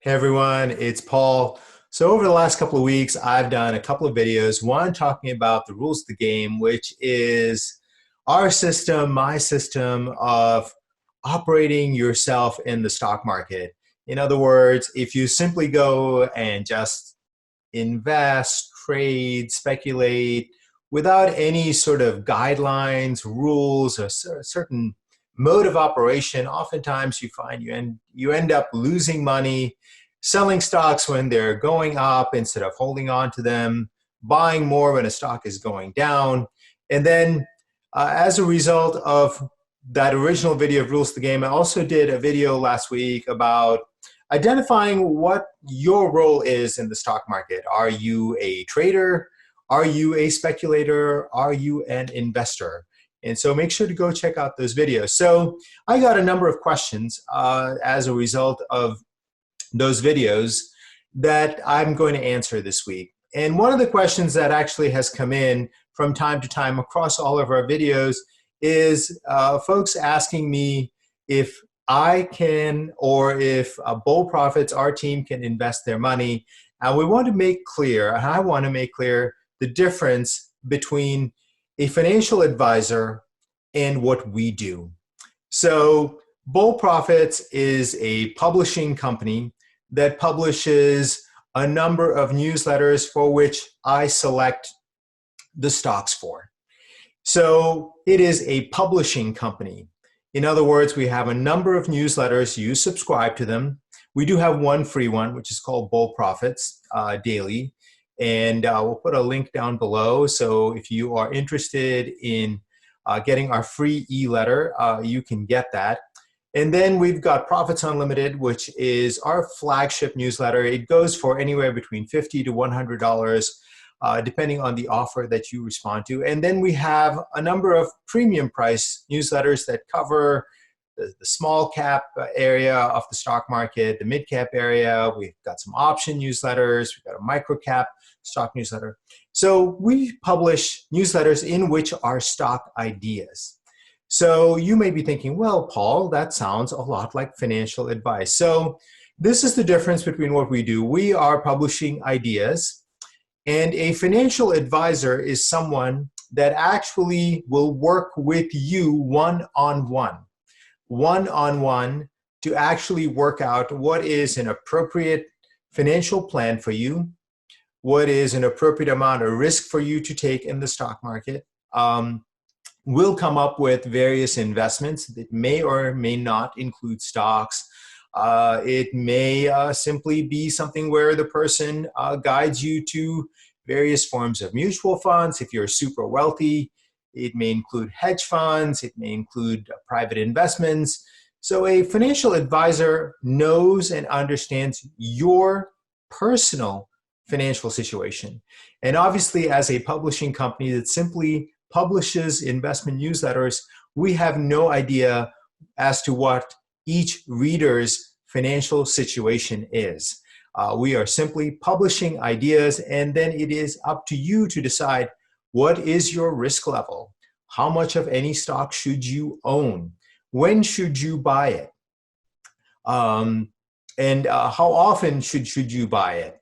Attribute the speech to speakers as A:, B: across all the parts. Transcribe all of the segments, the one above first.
A: Hey everyone, it's Paul. So over the last couple of weeks, I've done a couple of videos, one talking about the rules of the game, which is our system, my system of operating yourself in the stock market. In other words, if you simply go and just invest, trade, speculate without any sort of guidelines, rules, or certain mode of operation, oftentimes you find you end up losing money, selling stocks when they're going up instead of holding on to them, buying more when a stock is going down. And then as a result of that original video of Rules of the Game, I also did a video last week about identifying what your role is in the stock market. Are you a trader? Are you a speculator? Are you an investor? And so make sure to go check out those videos. So I got a number of questions as a result of those videos that I'm going to answer this week. And one of the questions that actually has come in from time to time across all of our videos is folks asking me if I can, or if Bull Profits, our team, can invest their money. And we want to make clear, and I want to make clear, the difference between a financial advisor and what we do. So Bull Profits is a publishing company that publishes a number of newsletters for which I select the stocks for. So it is a publishing company. In other words, we have a number of newsletters. You subscribe to them. We do have one free one, which is called Bull Profits Daily. And we'll put a link down below. So if you are interested in getting our free e-letter, you can get that. And then we've got Profits Unlimited, which is our flagship newsletter. It goes for anywhere between $50 to $100. Depending on the offer that you respond to. And then we have a number of premium price newsletters that cover the small cap area of the stock market, the mid cap area. We've got some option newsletters. We've got a micro cap stock newsletter. So we publish newsletters in which are stock ideas. So you may be thinking, well, Paul, that sounds a lot like financial advice. So this is the difference between what we do. We are publishing ideas. And a financial advisor is someone that actually will work with you one-on-one to actually work out what is an appropriate financial plan for you, what is an appropriate amount of risk for you to take in the stock market. We'll come up with various investments that may or may not include stocks. It may simply be something where the person guides you to various forms of mutual funds. If you're super wealthy, it may include hedge funds. It may include private investments. So a financial advisor knows and understands your personal financial situation. And obviously, as a publishing company that simply publishes investment newsletters, we have no idea as to what each reader's financial situation is. We are simply publishing ideas, and then it is up to you to decide what is your risk level, how much of any stock should you own, when should you buy it, and how often should you buy it.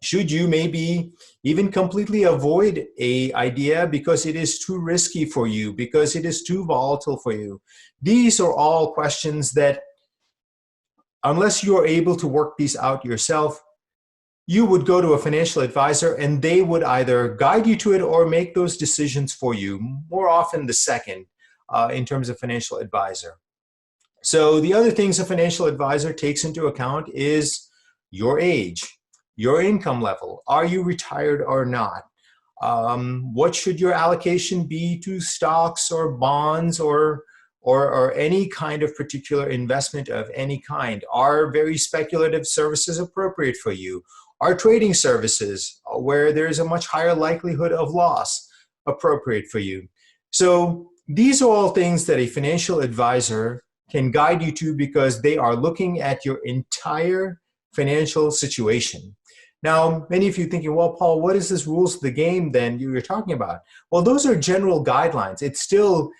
A: Should you maybe even completely avoid an idea because it is too risky for you, because it is too volatile for you? These are all questions that, unless you are able to work these out yourself, you would go to a financial advisor and they would either guide you to it or make those decisions for you. More often the second in terms of financial advisor. So the other things a financial advisor takes into account is your age, your income level. Are you retired or not? What should your allocation be to stocks or bonds or any kind of particular investment of any kind? Are very speculative services appropriate for you? Are trading services where there's a much higher likelihood of loss appropriate for you? So these are all things that a financial advisor can guide you to because they are looking at your entire financial situation. Now, many of you thinking, well, Paul, what is this rules of the game then you're talking about? Well, those are general guidelines. It still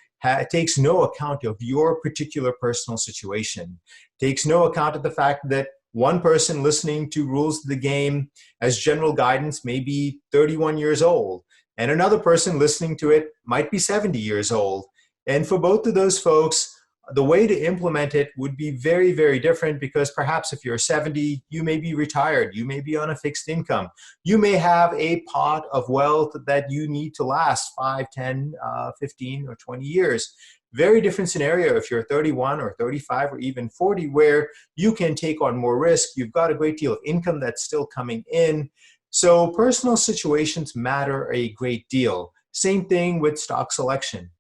A: takes no account of your particular personal situation. Takes no account of the fact that one person listening to Rules of the Game as general guidance may be 31 years old, and another person listening to it might be 70 years old. And for both of those folks, the way to implement it would be very, very different, because perhaps if you're 70, you may be retired, you may be on a fixed income, you may have a pot of wealth that you need to last 5, 10, 15, or 20 years. Very different scenario if you're 31 or 35 or even 40, where you can take on more risk. You've got a great deal of income that's still coming in. So personal situations matter a great deal. Same thing with stock selection.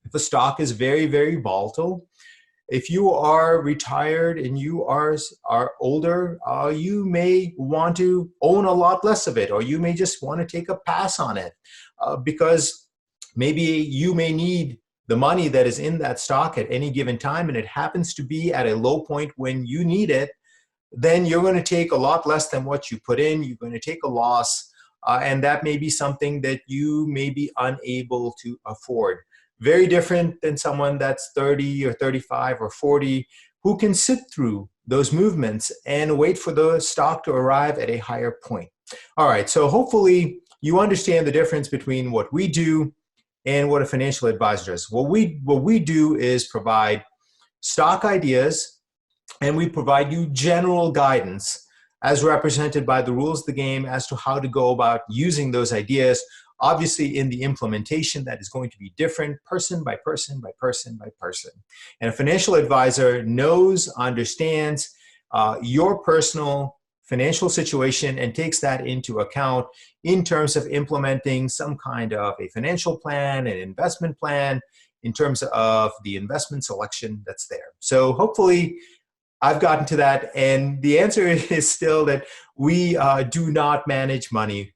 A: If a stock is very, very volatile, if you are retired and you are older, you may want to own a lot less of it, or you may just want to take a pass on it because maybe you may need the money that is in that stock at any given time, and it happens to be at a low point when you need it. Then you're going to take a lot less than what you put in. You're going to take a loss, and that may be something that you may be unable to afford. Very different than someone that's 30 or 35 or 40 who can sit through those movements and wait for the stock to arrive at a higher point. All right, so hopefully you understand the difference between what we do and what a financial advisor does. What we do is provide stock ideas, and we provide you general guidance as represented by the rules of the game as to how to go about using those ideas. Obviously, in the implementation, that is going to be different person by person by person by person. And a financial advisor knows, understands your personal financial situation and takes that into account in terms of implementing some kind of a financial plan, an investment plan, in terms of the investment selection that's there. So hopefully I've gotten to that. And the answer is still that we do not manage money.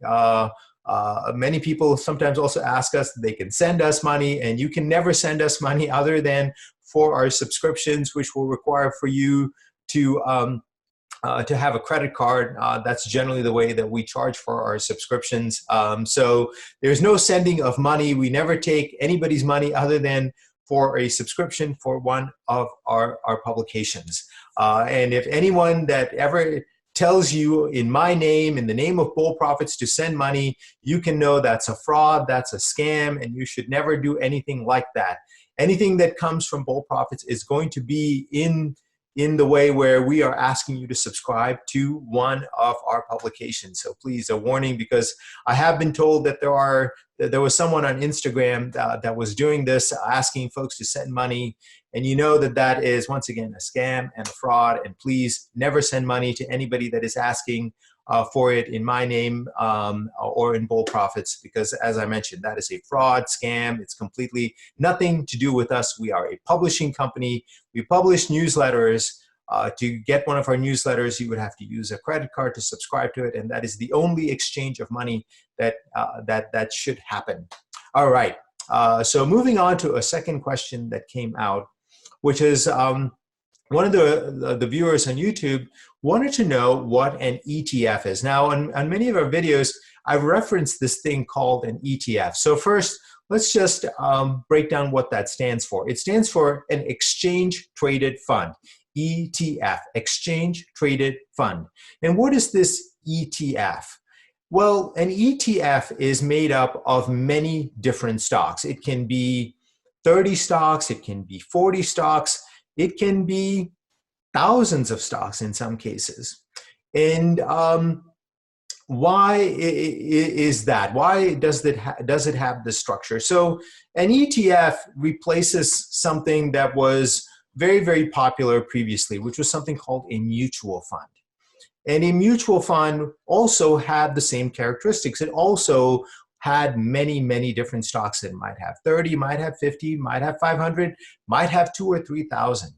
A: Many people sometimes also ask us that they can send us money, and you can never send us money other than for our subscriptions, which will require for you to have a credit card. That's generally the way that we charge for our subscriptions. So there's no sending of money. We never take anybody's money other than for a subscription for one of our publications. And if anyone that ever tells you in my name, in the name of Bull Profits, to send money, you can know that's a fraud, that's a scam, and you should never do anything like that. Anything that comes from Bull Profits is going to be in the way where we are asking you to subscribe to one of our publications. So please, a warning, because I have been told that there was someone on Instagram that was doing this, asking folks to send money. And you know that that is, once again, a scam and a fraud. And please never send money to anybody that is asking for it in my name or in Bull Profits, because as I mentioned, that is a fraud, scam. It's completely nothing to do with us. We are a publishing company. We publish newsletters. To get one of our newsletters, you would have to use a credit card to subscribe to it, and that is the only exchange of money that should happen. All right, so moving on to a second question that came out, which is one of the viewers on YouTube wanted to know what an ETF is. Now, on many of our videos, I've referenced this thing called an ETF. So first, let's just break down what that stands for. It stands for an exchange-traded fund. ETF, Exchange Traded Fund. And what is this ETF? Well, an ETF is made up of many different stocks. It can be 30 stocks, it can be 40 stocks, it can be thousands of stocks in some cases. And why is that? Why does it have this structure? So an ETF replaces something that was very, very popular previously, which was something called a mutual fund. And a mutual fund also had the same characteristics. It also had many, many different stocks. It might have 30, might have 50, might have 500, might have 2,000 or 3,000.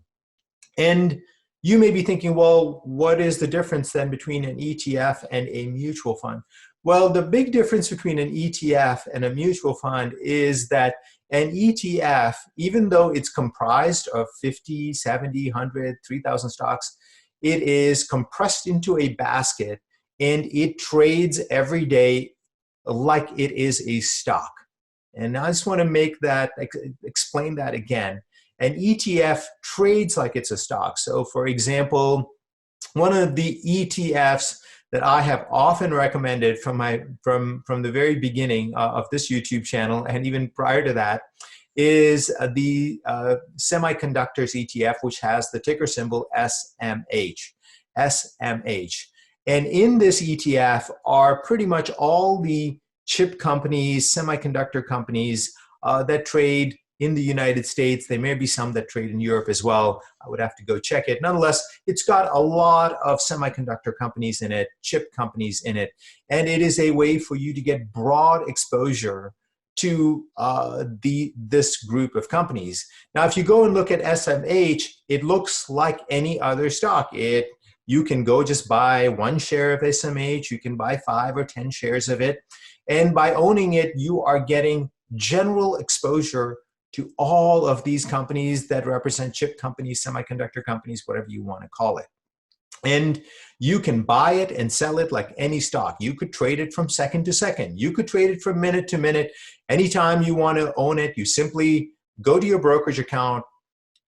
A: And you may be thinking, well, what is the difference then between an ETF and a mutual fund? Well, the big difference between an ETF and a mutual fund is that an ETF, even though it's comprised of 50, 70, 100, 3,000 stocks, it is compressed into a basket and it trades every day like it is a stock. And I just want to explain that again. An ETF trades like it's a stock. So for example, one of the ETFs that I have often recommended from the very beginning of this YouTube channel, and even prior to that, is the Semiconductors ETF, which has the ticker symbol SMH. SMH. And in this ETF are pretty much all the chip companies, semiconductor companies that trade in the United States. There may be some that trade in Europe as well. I would have to go check it. Nonetheless, it's got a lot of semiconductor companies in it, chip companies in it, and it is a way for you to get broad exposure to this group of companies. Now, if you go and look at SMH, it looks like any other stock. You can go just buy one share of SMH, you can buy 5 or 10 shares of it, and by owning it, you are getting general exposure to all of these companies that represent chip companies, semiconductor companies, whatever you want to call it. And you can buy it and sell it like any stock. You could trade it from second to second. You could trade it from minute to minute. Anytime you want to own it, you simply go to your brokerage account,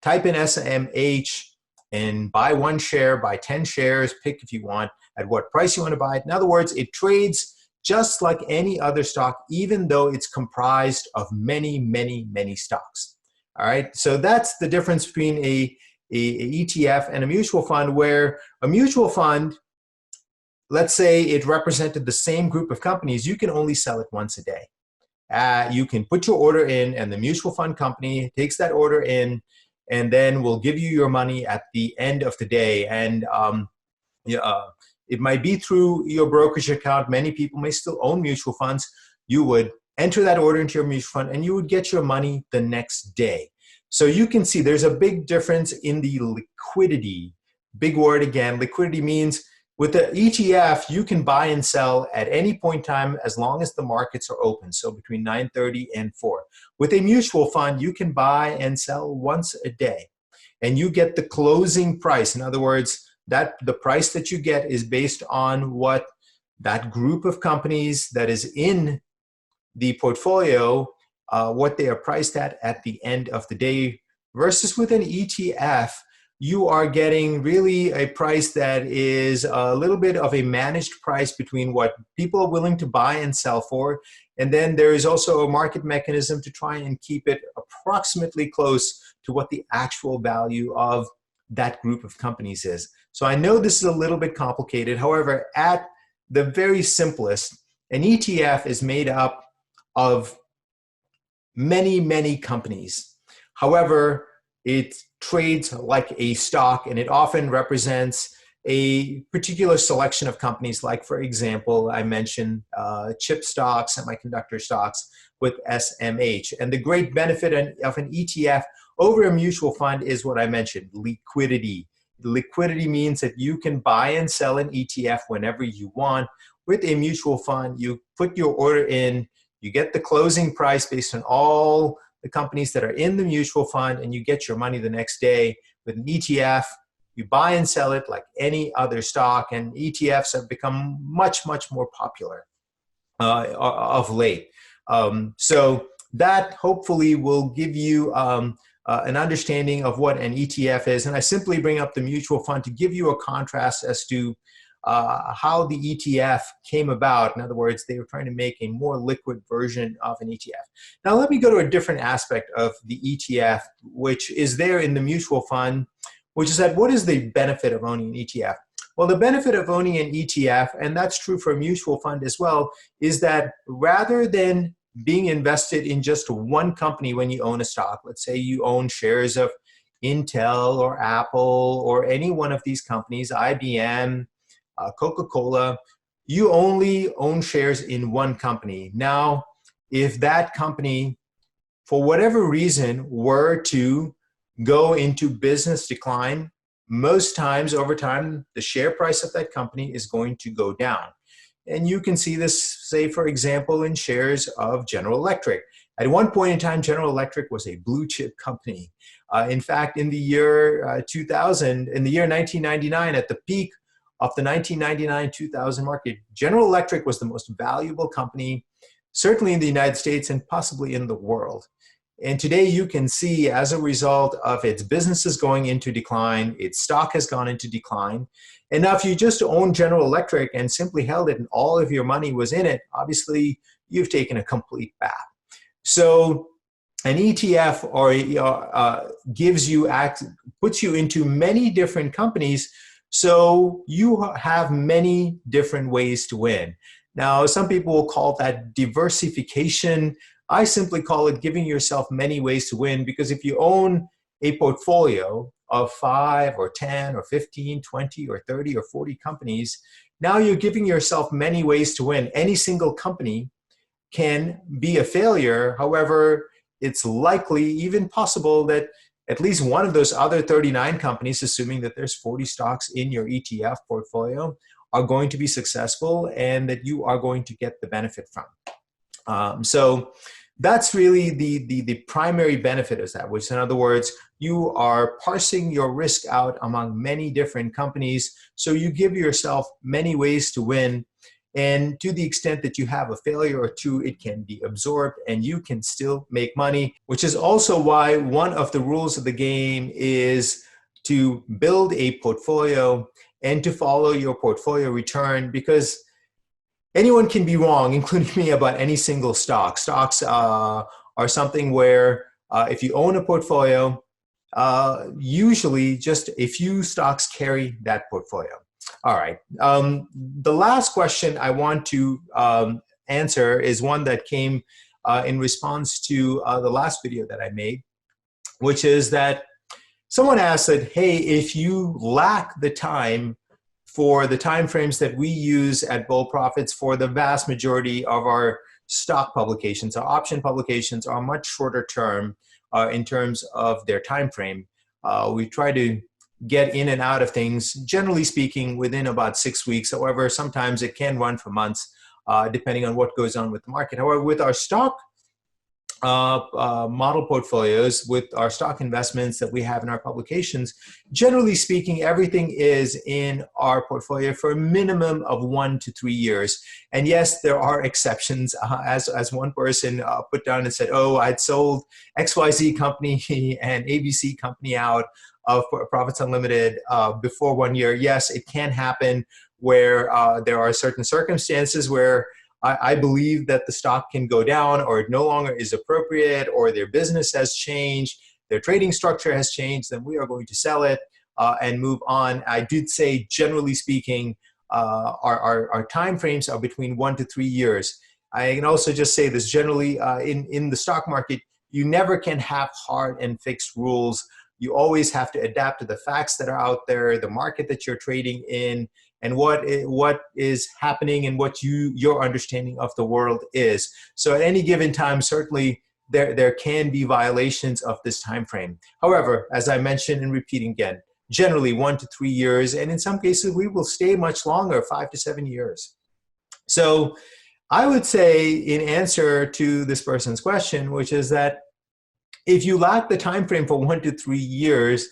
A: type in SMH, and buy one share, buy 10 shares, pick if you want at what price you want to buy it. In other words, it trades just like any other stock, even though it's comprised of many, many, many stocks. All right, so that's the difference between a ETF and a mutual fund, where a mutual fund, let's say it represented the same group of companies, you can only sell it once a day. You can put your order in, and the mutual fund company takes that order in, and then will give you your money at the end of the day. And it might be through your brokerage account. Many people may still own mutual funds. You would enter that order into your mutual fund, and you would get your money the next day. So you can see there's a big difference in the liquidity. Big word again. Liquidity means with the ETF, you can buy and sell at any point in time as long as the markets are open, so between 9:30 and 4. With a mutual fund, you can buy and sell once a day, and you get the closing price. In other words, that the price that you get is based on what that group of companies that is in the portfolio, what they are priced at the end of the day, versus with an ETF, you are getting really a price that is a little bit of a managed price between what people are willing to buy and sell for. And then there is also a market mechanism to try and keep it approximately close to what the actual value of that group of companies is. So I know this is a little bit complicated. However, at the very simplest, an ETF is made up of many, many companies. However, it trades like a stock, and it often represents a particular selection of companies. Like, for example, I mentioned chip stocks, semiconductor stocks with SMH. And the great benefit of an ETF over a mutual fund is what I mentioned, liquidity. Liquidity means that you can buy and sell an ETF whenever you want. With a mutual fund, you put your order in, you get the closing price based on all the companies that are in the mutual fund, and you get your money the next day. With an ETF, you buy and sell it like any other stock, and ETFs have become much, much more popular of late. So that hopefully will give you an understanding of what an ETF is. And I simply bring up the mutual fund to give you a contrast as to how the ETF came about. In other words, they were trying to make a more liquid version of an ETF. Now let me go to a different aspect of the ETF, which is there in the mutual fund, which is that what is the benefit of owning an ETF? Well, the benefit of owning an ETF, and that's true for a mutual fund as well, is that rather than being invested in just one company when you own a stock, let's say you own shares of Intel or Apple or any one of these companies, IBM, Coca-Cola, you only own shares in one company. Now, if that company, for whatever reason, were to go into business decline, most times over time, the share price of that company is going to go down. And you can see this, say, for example, in shares of General Electric. At one point in time, General Electric was a blue chip company. In fact, in the year 2000, in the year 1999, at the peak of the 1999-2000 market, General Electric was the most valuable company, certainly in the United States and possibly in the world. And today you can see, as a result of its businesses going into decline, its stock has gone into decline. And now if you just own General Electric and simply held it and all of your money was in it, obviously you've taken a complete bath. So an ETF puts you into many different companies, so you have many different ways to win. Now, some people will call that diversification. I simply call it giving yourself many ways to win, because if you own a portfolio of 5 or 10 or 15, 20 or 30 or 40 companies, now you're giving yourself many ways to win. Any single company can be a failure. However, it's likely, even possible, that at least one of those other 39 companies, assuming that there's 40 stocks in your ETF portfolio, are going to be successful and that you are going to get the benefit from. So that's really the primary benefit of that, which, in other words, you are parsing your risk out among many different companies. So you give yourself many ways to win. And to the extent that you have a failure or two, it can be absorbed and you can still make money, which is also why one of the rules of the game is to build a portfolio and to follow your portfolio return, because anyone can be wrong, including me, about any single stock. Stocks are something where if you own a portfolio, usually just a few stocks carry that portfolio. All right. The last question I want to answer is one that came in response to the last video that I made, which is that someone asked that, hey, if you lack the time for the time frames that we use at Bull Profits for the vast majority of our stock publications, our option publications are much shorter term in terms of their time frame. We try to get in and out of things, generally speaking, within about 6 weeks. However, sometimes it can run for months, depending on what goes on with the market. However, with our stock model portfolios, with our stock investments that we have in our publications, generally speaking, everything is in our portfolio for a minimum of 1 to 3 years. And yes, there are exceptions, as one person put down and said, oh, I'd sold XYZ company and ABC company out of Profits Unlimited before 1 year. Yes, it can happen where there are certain circumstances where I believe that the stock can go down, or it no longer is appropriate, or their business has changed, their trading structure has changed, then we are going to sell it and move on. I did say, generally speaking, our time frames are between 1 to 3 years. I can also just say this generally, in the stock market, you never can have hard and fixed rules. You always have to adapt to the facts that are out there, the market that you're trading in, and what is happening and what your understanding of the world is. So at any given time, certainly there can be violations of this time frame. However, as I mentioned and repeating again, generally 1 to 3 years, and in some cases we will stay much longer, 5 to 7 years. So I would say, in answer to this person's question, which is that if you lack the time frame for 1 to 3 years,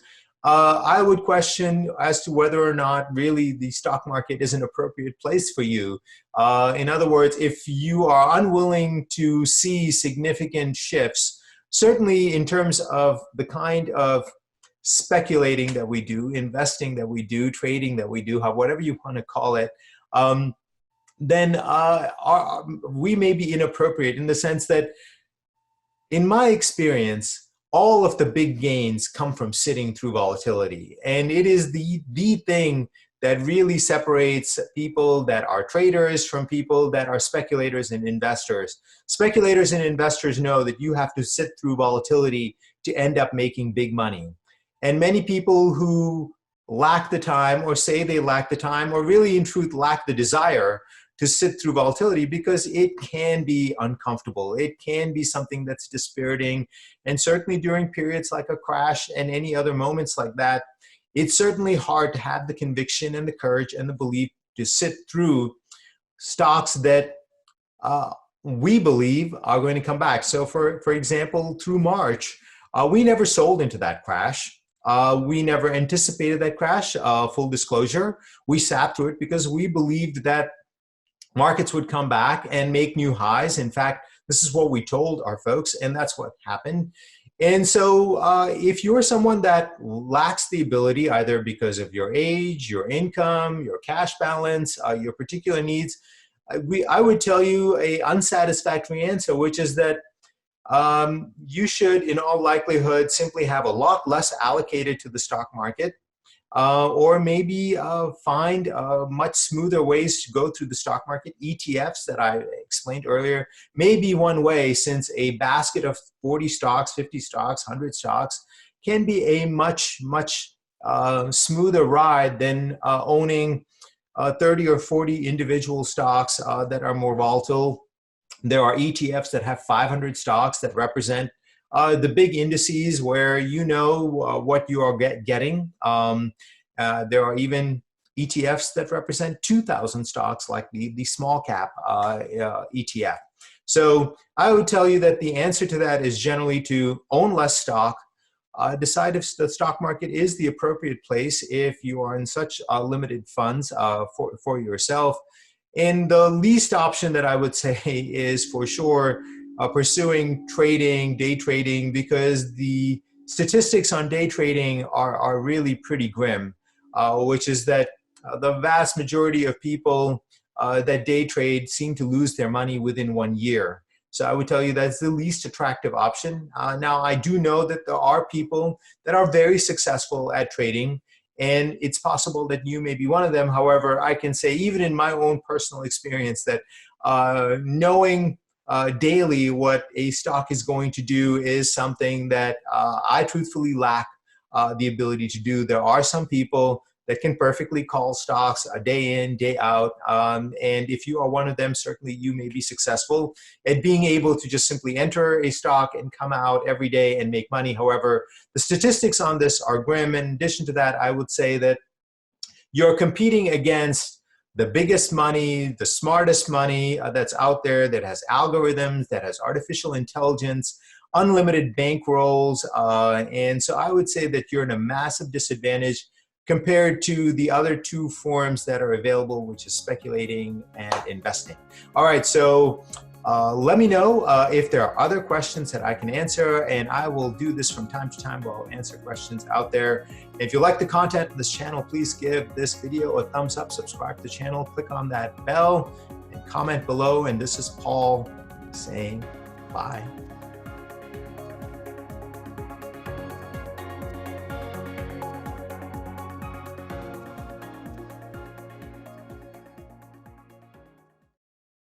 A: I would question as to whether or not really the stock market is an appropriate place for you. In other words, if you are unwilling to see significant shifts, certainly in terms of the kind of speculating that we do, investing that we do, trading that we do, whatever you want to call it, then we may be inappropriate in the sense that, in my experience, all of the big gains come from sitting through volatility. And it is the thing that really separates people that are traders from people that are speculators and investors. Speculators and investors know that you have to sit through volatility to end up making big money. And many people who lack the time, or say they lack the time, or really in truth lack the desire to sit through volatility, because it can be uncomfortable. It can be something that's dispiriting. And certainly during periods like a crash and any other moments like that, it's certainly hard to have the conviction and the courage and the belief to sit through stocks that we believe are going to come back. So for example, through March, we never sold into that crash. We never anticipated that crash, full disclosure. We sat through it because we believed that markets would come back and make new highs. In fact, This is what we told our folks, and that's what happened. And so if you're someone that lacks the ability, either because of your age, your income, your cash balance, your particular needs, I would tell you a unsatisfactory answer, which is that you should, in all likelihood, simply have a lot less allocated to the stock market, or maybe find much smoother ways to go through the stock market. ETFs that I explained earlier may be one way, since a basket of 40 stocks, 50 stocks, 100 stocks can be a much smoother ride than owning 30 or 40 individual stocks that are more volatile. There are ETFs that have 500 stocks that represent the big indices where you know what you are getting. There are even ETFs that represent 2,000 stocks, like the small cap ETF. So I would tell you that the answer to that is generally to own less stock. Decide if the stock market is the appropriate place if you are in such limited funds for yourself. And the least option that I would say is for sure pursuing trading, day trading, because the statistics on day trading are really pretty grim, which is that the vast majority of people that day trade seem to lose their money within 1 year. So I would tell you that's the least attractive option. Now, I do know that there are people that are very successful at trading, and it's possible that you may be one of them. However, I can say, even in my own personal experience, that knowing daily what a stock is going to do is something that I truthfully lack the ability to do. There are some people that can perfectly call stocks a day in, day out. And if you are one of them, certainly you may be successful at being able to just simply enter a stock and come out every day and make money. However, the statistics on this are grim. In addition to that, I would say that you're competing against the biggest money, the smartest money that's out there, that has algorithms, that has artificial intelligence, unlimited bankrolls. And so I would say that you're in a massive disadvantage compared to the other two forms that are available, which is speculating and investing. All right, so let me know if there are other questions that I can answer, and I will do this from time to time where I'll answer questions out there. If you like the content of this channel, please give this video a thumbs up, subscribe to the channel, click on that bell, and comment below. And this is Paul saying bye.